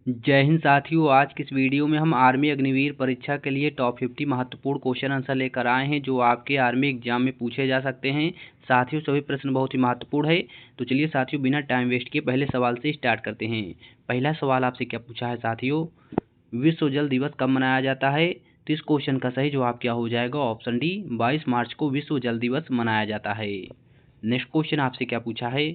जय हिंद साथियों। आज की इस वीडियो में हम आर्मी अग्निवीर परीक्षा के लिए टॉप 50 महत्वपूर्ण क्वेश्चन आंसर लेकर आए हैं जो आपके आर्मी एग्जाम में पूछे जा सकते हैं। साथियों सभी प्रश्न बहुत ही महत्वपूर्ण है। तो चलिए साथियों बिना टाइम वेस्ट किए पहले सवाल से स्टार्ट करते हैं। पहला सवाल आपसे क्या पूछा है साथियों, विश्व जल दिवस कब मनाया जाता है? तो इस क्वेश्चन का सही जवाब क्या हो जाएगा? ऑप्शन डी 22 मार्च को विश्व जल दिवस मनाया जाता है। नेक्स्ट क्वेश्चन आपसे क्या पूछा है,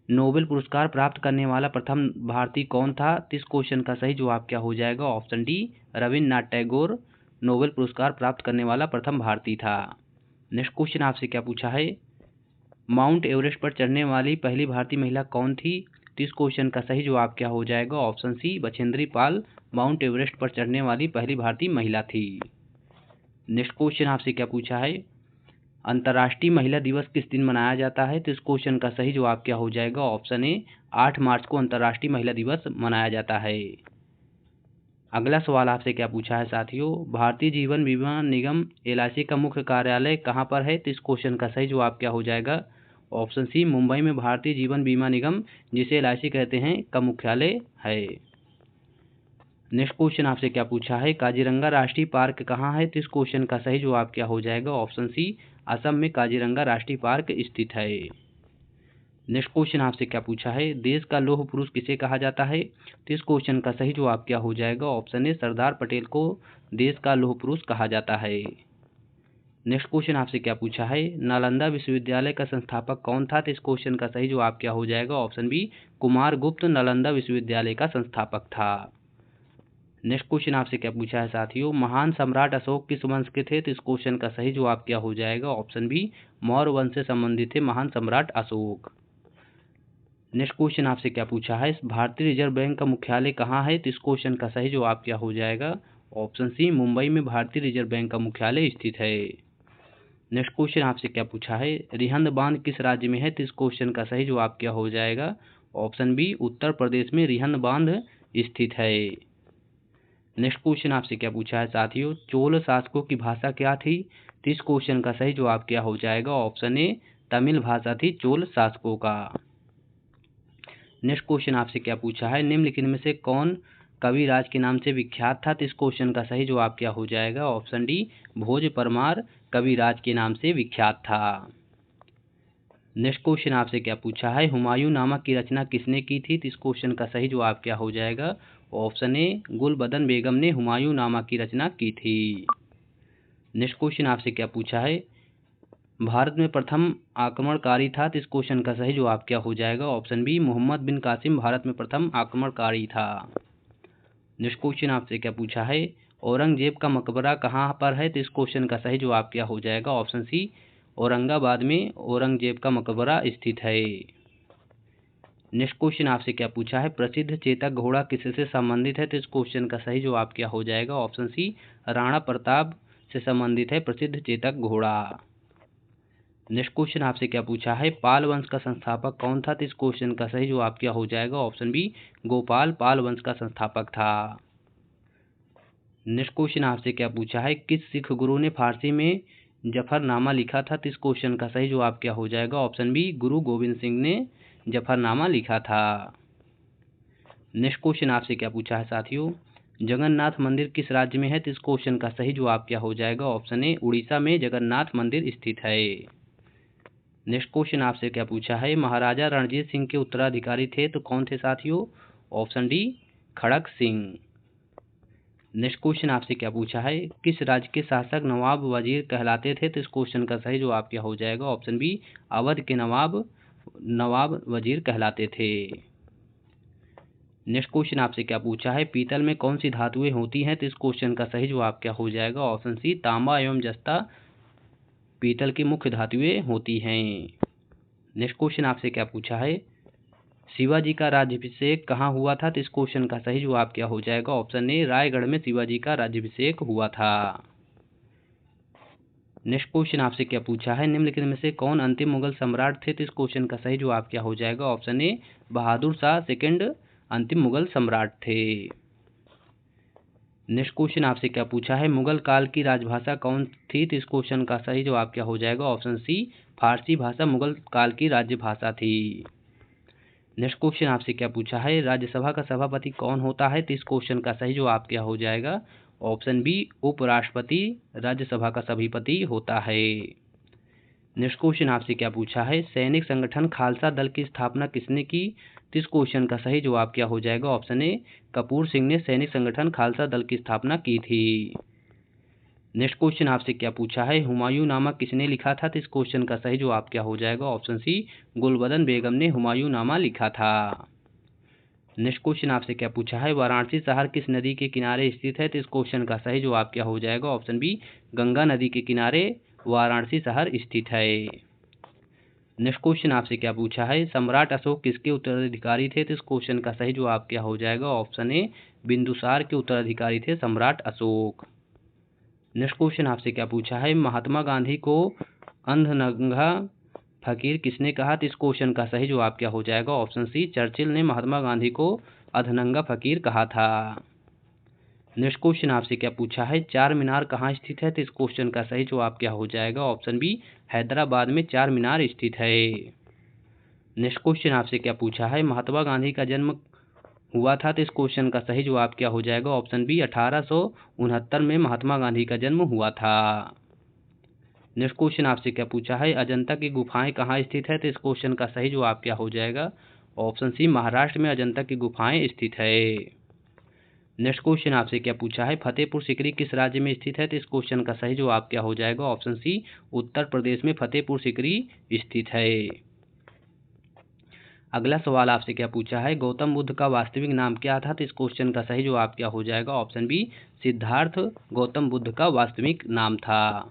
नोबेल पुरस्कार प्राप्त करने वाला प्रथम भारतीय कौन था? तो इस क्वेश्चन का सही जवाब क्या हो जाएगा? Option D Rabindranath Tagore Nobel पुरस्कार प्राप्त करने वाला प्रथम भारतीय था। नेक्स्ट क्वेश्चन आपसे क्या पूछा है, माउंट एवरेस्ट पर चढ़ने वाली पहली भारतीय महिला कौन थी? तो इस क्वेश्चन का सही जवाब क्या हो जाएगा? Option C Bachendri Pal mount Everest पर चढ़ने वाली पहली भारतीय महिला थी। नेक्स्ट क्वेश्चन आपसे क्या पूछा है, अंतर्राष्ट्रीय महिला दिवस किस दिन मनाया जाता है? तो इस क्वेश्चन का सही जवाब क्या हो जाएगा? ऑप्शन ए 8 मार्च को अंतर्राष्ट्रीय महिला दिवस मनाया जाता है। अगला सवाल आपसे क्या पूछा है साथियों, भारतीय जीवन बीमा निगम LIC का मुख्य कार्यालय कहाँ पर है? तो इस क्वेश्चन का सही जवाब क्या हो जाएगा? ऑप्शन सी मुंबई में भारतीय जीवन बीमा निगम जिसे LIC कहते हैं का मुख्यालय है। नेक्स्ट क्वेश्चन आपसे क्या पूछा है, काजीरंगा राष्ट्रीय पार्क कहाँ है? तो इस क्वेश्चन का सही जवाब क्या हो जाएगा? ऑप्शन सी असम में काजीरंगा राष्ट्रीय पार्क स्थित है। नेक्स्ट क्वेश्चन आपसे क्या पूछा है, देश का लौह पुरुष किसे कहा जाता है? तो इस क्वेश्चन का सही जवाब क्या हो जाएगा? ऑप्शन ए सरदार पटेल को देश का लौह पुरुष कहा जाता है। नेक्स्ट क्वेश्चन आपसे क्या पूछा है, नालंदा विश्वविद्यालय का संस्थापक कौन था? तो इस क्वेश्चन का सही जवाब क्या हो जाएगा? ऑप्शन बी कुमार गुप्त नालंदा विश्वविद्यालय का संस्थापक था। नेक्स्ट क्वेश्चन आपसे क्या पूछा है साथियों, महान सम्राट अशोक किस वंश के थे? तो इस क्वेश्चन का सही जवाब क्या हो जाएगा? ऑप्शन बी मौर्य वंश से संबंधित थे महान सम्राट अशोक। नेक्स्ट क्वेश्चन आपसे क्या पूछा है, भारतीय रिजर्व बैंक का मुख्यालय कहाँ है? तो इस क्वेश्चन का सही जवाब क्या हो जाएगा? ऑप्शन सी मुंबई में भारतीय रिजर्व बैंक का मुख्यालय स्थित है। नेक्स्ट क्वेश्चन आपसे क्या पूछा है, रिहंद बांध किस राज्य में है? तो इस क्वेश्चन का सही जवाब क्या हो जाएगा? ऑप्शन बी उत्तर प्रदेश में रिहंद बांध स्थित है। नेक्स्ट क्वेश्चन आपसे क्या पूछा है साथियों, चोल शासकों की भाषा क्या थी? तो इस क्वेश्चन का सही जवाब क्या हो जाएगा? ऑप्शन ए तमिल भाषा थी चोल शासकों का। नेक्स्ट क्वेश्चन आपसे क्या पूछा है, निम्नलिखित में से कौन कविराज के नाम से विख्यात था? तो इस क्वेश्चन का सही जवाब क्या हो जाएगा? ऑप्शन डी भोज परमार कविराज के नाम से विख्यात था। नेक्स्ट क्वेश्चन आपसे क्या पूछा है, हुमायूं नामा की रचना किसने की थी? तो इस क्वेश्चन का सही जवाब क्या हो जाएगा? ऑप्शन ए गुलबदन बेगम ने हुमायूं नामा की रचना की थी। नेक्स्ट क्वेश्चन आपसे क्या पूछा है, भारत में प्रथम आक्रमणकारी था? तो इस क्वेश्चन का सही जवाब क्या हो जाएगा? ऑप्शन बी मोहम्मद बिन कासिम भारत में प्रथम आक्रमणकारी था। नेक्स्ट क्वेश्चन आपसे क्या पूछा है, औरंगजेब का मकबरा कहाँ पर है? तो इस क्वेश्चन का सही जवाब क्या हो जाएगा? ऑप्शन सी औरंगाबाद में औरंगजेब का मकबरा स्थित है। नेक्स्ट क्वेश्चन आपसे क्या पूछा है, प्रसिद्ध चेतक घोड़ा किससे संबंधित है? तो इस क्वेश्चन का सही जवाब क्या हो जाएगा? ऑप्शन सी राणा प्रताप से संबंधित है प्रसिद्ध चेतक घोड़ा। नेक्स्ट क्वेश्चन आपसे क्या पूछा है, पाल वंश का संस्थापक कौन था? तो इस क्वेश्चन का सही जवाब क्या हो जाएगा? ऑप्शन बी गोपाल पाल वंश का संस्थापक था। नेक्स्ट क्वेश्चन आपसे क्या पूछा है, किस सिख गुरु ने फारसी में जफरनामा लिखा था? तो इस क्वेश्चन का सही जवाब क्या हो जाएगा? ऑप्शन बी गुरु गोविंद सिंह ने जफरनामा लिखा था। नेक्स्ट क्वेश्चन आपसे क्या पूछा है साथियों, जगन्नाथ मंदिर किस राज्य में है? तो इस क्वेश्चन का सही जवाब क्या हो जाएगा? ऑप्शन ए उड़ीसा में जगन्नाथ मंदिर स्थित है। नेक्स्ट क्वेश्चन आपसे क्या पूछा है, महाराजा रणजीत सिंह के उत्तराधिकारी थे तो कौन थे साथियों? ऑप्शन डी खड़क सिंह। नेक्स्ट क्वेश्चन आपसे क्या पूछा है, किस राज्य के शासक नवाब वजीर कहलाते थे? तो इस क्वेश्चन का सही जवाब क्या हो जाएगा? ऑप्शन बी अवध के नवाब नवाब वजीर कहलाते थे। नेक्स्ट क्वेश्चन आपसे क्या पूछा है, पीतल में कौन सी धातुएं होती हैं? तो इस क्वेश्चन का सही जवाब क्या हो जाएगा? ऑप्शन सी तांबा एवं जस्ता पीतल की मुख्य धातुएं होती हैं। नेक्स्ट क्वेश्चन आपसे क्या पूछा है, शिवाजी का राज्याभिषेक कहाँ हुआ था? तो इस क्वेश्चन का सही जवाब क्या हो जाएगा? ऑप्शन ए रायगढ़ में शिवाजी का राज्याभिषेक हुआ था। नेक्स्ट क्वेश्चन आपसे क्या पूछा है, निम्नलिखित में से कौन अंतिम मुगल सम्राट थे? तो इस क्वेश्चन का सही जवाब क्या हो जाएगा? Option A Bahadur Shah second अंतिम मुगल सम्राट थे। नेक्स्ट क्वेश्चन आपसे क्या पूछा है, मुगल काल की राजभाषा कौन थी? तो इस क्वेश्चन का सही जवाब क्या हो जाएगा? ऑप्शन सी फारसी भाषा मुगल काल की राज्य भाषा थी। नेक्स्ट क्वेश्चन आपसे क्या पूछा है, राज्यसभा का सभापति कौन होता है। तो इस क्वेश्चन का सही जवाब क्या हो जाएगा, ऑप्शन बी उपराष्ट्रपति राज्यसभा का सभापति होता है। नेक्स्ट क्वेश्चन आपसे क्या पूछा है, सैनिक संगठन खालसा दल की स्थापना किसने की। तो इस क्वेश्चन का सही जवाब क्या हो जाएगा, ऑप्शन ए कपूर सिंह ने सैनिक संगठन खालसा दल की स्थापना की थी। नेक्स्ट क्वेश्चन आपसे क्या पूछा है, हुमायूं नामा किसने लिखा था। तो इस क्वेश्चन का सही जवाब क्या हो जाएगा, ऑप्शन सी गुलबदन बेगम ने हुमायूं नामा लिखा था। नेक्स्ट क्वेश्चन आपसे क्या पूछा है, वाराणसी शहर किस नदी के किनारे स्थित है। तो इस क्वेश्चन का सही जवाब क्या हो जाएगा, ऑप्शन बी गंगा नदी के किनारे वाराणसी शहर स्थित है। नेक्स्ट क्वेश्चन आपसे क्या पूछा है, सम्राट अशोक किसके उत्तराधिकारी थे। तो इस क्वेश्चन का सही जवाब क्या हो जाएगा, ऑप्शन ए बिंदुसार के उत्तराधिकारी थे सम्राट अशोक। नेक्स्ट क्वेश्चन आपसे क्या पूछा है, महात्मा गांधी को अंधनंगा फकीर किसने कहा। तो इस क्वेश्चन का सही जवाब क्या हो जाएगा, ऑप्शन सी चर्चिल ने महात्मा गांधी को अधनंगा फकीर कहा था। नेक्स्ट क्वेश्चन आपसे क्या पूछा है, चार मीनार कहाँ स्थित है। तो इस क्वेश्चन का सही जवाब क्या हो जाएगा, ऑप्शन बी हैदराबाद में चार मीनार स्थित है। नेक्स्ट क्वेश्चन आपसे क्या पूछा है, महात्मा गांधी का जन्म हुआ था। तो इस क्वेश्चन का सही जवाब क्या हो जाएगा, ऑप्शन बी 1869 में महात्मा गांधी का जन्म हुआ था। नेक्स्ट क्वेश्चन आपसे क्या पूछा है, अजंता की गुफाएं कहाँ स्थित है। तो इस क्वेश्चन का सही जवाब क्या हो जाएगा, ऑप्शन सी महाराष्ट्र में अजंता की गुफाएं स्थित है। नेक्स्ट क्वेश्चन आपसे क्या पूछा है, फतेहपुर सीकरी किस राज्य में स्थित है। तो इस क्वेश्चन का सही जवाब क्या हो जाएगा, ऑप्शन सी उत्तर प्रदेश में फतेहपुर सीकरी स्थित है। अगला सवाल आपसे क्या पूछा है, गौतम बुद्ध का वास्तविक नाम क्या था। तो इस क्वेश्चन का सही जवाब क्या हो जाएगा, ऑप्शन बी सिद्धार्थ गौतम बुद्ध का वास्तविक नाम था।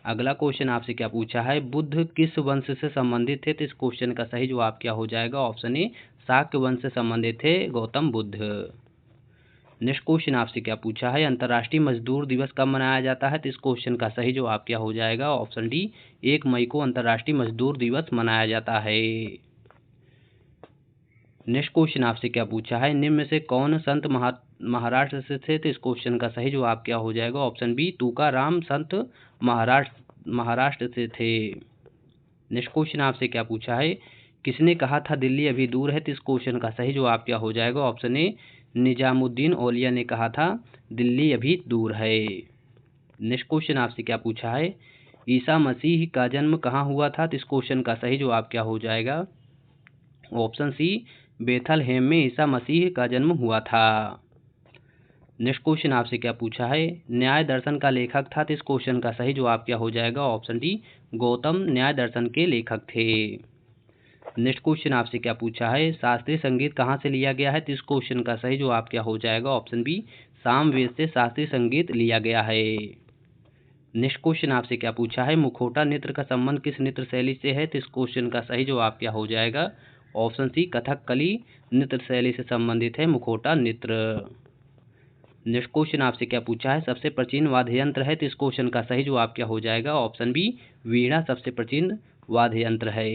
अगला क्वेश्चन आपसे क्या पूछा है, बुद्ध किस वंश से संबंधित थे। तो इस क्वेश्चन का सही जवाब क्या हो जाएगा, ऑप्शन ए शाक्य वंश से संबंधित थे गौतम बुद्ध। नेक्स्ट क्वेश्चन आपसे क्या पूछा है, अंतर्राष्ट्रीय मजदूर दिवस कब मनाया जाता है। तो इस क्वेश्चन का सही जवाब क्या हो जाएगा, ऑप्शन डी 1 मई को अंतर्राष्ट्रीय मजदूर दिवस मनाया जाता है। नेक्स्ट क्वेश्चन आपसे क्या पूछा है, निम्न में से कौन संत महाराष्ट्र से थे। तो इस क्वेश्चन का सही जवाब क्या हो जाएगा, ऑप्शन बी तुकाराम संत महाराष्ट्र से थे। नेक्स्ट क्वेश्चन आपसे क्या पूछा है, किसने कहा था दिल्ली अभी दूर है। तो इस क्वेश्चन का सही जवाब क्या हो जाएगा, ऑप्शन ए निजामुद्दीन औलिया ने कहा था दिल्ली अभी दूर है। नेक्स्ट क्वेश्चन आपसे क्या पूछा है, ईसा मसीह का जन्म कहाँ हुआ था। तो इस क्वेश्चन का सही जवाब क्या हो जाएगा, ऑप्शन सी बेथलहेम में ईसा मसीह का जन्म हुआ था। नेक्स्ट क्वेश्चन आपसे क्या पूछा है, न्याय दर्शन का लेखक था। तो इस क्वेश्चन का सही जवाब क्या हो जाएगा, ऑप्शन डी गौतम न्याय दर्शन के लेखक थे। नेक्स्ट क्वेश्चन आपसे क्या पूछा है, शास्त्रीय संगीत कहाँ से लिया गया है। तो इस क्वेश्चन का सही जवाब क्या हो जाएगा, ऑप्शन बी सामवेद से शास्त्रीय संगीत लिया गया है। नेक्स्ट क्वेश्चन आपसे क्या पूछा है, मुखौटा नृत्य का संबंध किस नृत्य शैली से है। तो इस क्वेश्चन का सही जवाब क्या हो जाएगा, ऑप्शन सी कथकली नृत्य शैली से संबंधित है मुखौटा नृत्य। नेक्स्ट क्वेश्चन आपसे क्या पूछा है, सबसे प्राचीन वाद्य यंत्र है। तो इस क्वेश्चन का सही जवाब क्या हो जाएगा, ऑप्शन बी वीणा सबसे प्राचीन वाद्य यंत्र है।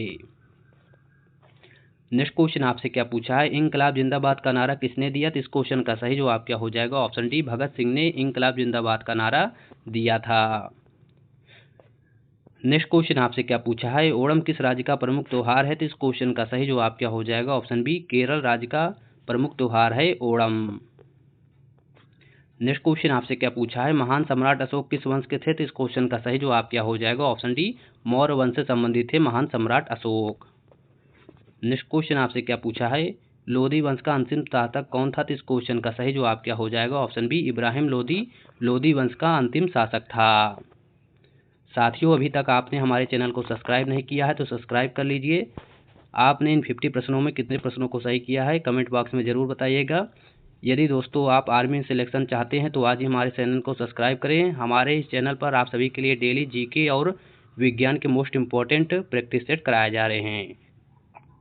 नेक्स्ट क्वेश्चन आपसे क्या पूछा है, इंकलाब जिंदाबाद का नारा किसने दिया। तो इस क्वेश्चन का सही जवाब क्या हो जाएगा, ऑप्शन डी भगत सिंह ने इंकलाब जिंदाबाद का नारा दिया था। नेक्स्ट क्वेश्चन आपसे क्या पूछा है, ओणम किस राज्य का प्रमुख त्योहार है। तो इस क्वेश्चन का सही जवाब क्या हो जाएगा, ऑप्शन बी केरल राज्य का प्रमुख त्योहार है ओणम। नेक्स्ट क्वेश्चन आपसे क्या पूछा है, महान सम्राट अशोक किस वंश के थे। तो इस क्वेश्चन का सही जवाब क्या हो जाएगा, ऑप्शन डी मौर्य वंश से संबंधित थे महान सम्राट अशोक। नेक्स्ट क्वेश्चन आपसे क्या पूछा है, लोधी वंश का अंतिम शासक कौन था। तो इस क्वेश्चन का सही जवाब क्या हो जाएगा, ऑप्शन बी इब्राहिम लोधी लोधी वंश का अंतिम शासक था। साथियों, अभी तक आपने हमारे चैनल को सब्सक्राइब नहीं किया है तो सब्सक्राइब कर लीजिए। आपने इन 50 प्रश्नों में कितने प्रश्नों को सही किया है कमेंट बॉक्स में ज़रूर बताइएगा। यदि दोस्तों आप आर्मी सिलेक्शन चाहते हैं तो आज ही हमारे चैनल को सब्सक्राइब करें। हमारे इस चैनल पर आप सभी के लिए डेली जीके और विज्ञान के मोस्ट इम्पॉर्टेंट प्रैक्टिस सेट कराए जा रहे हैं।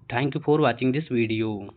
Thank you for watching this video.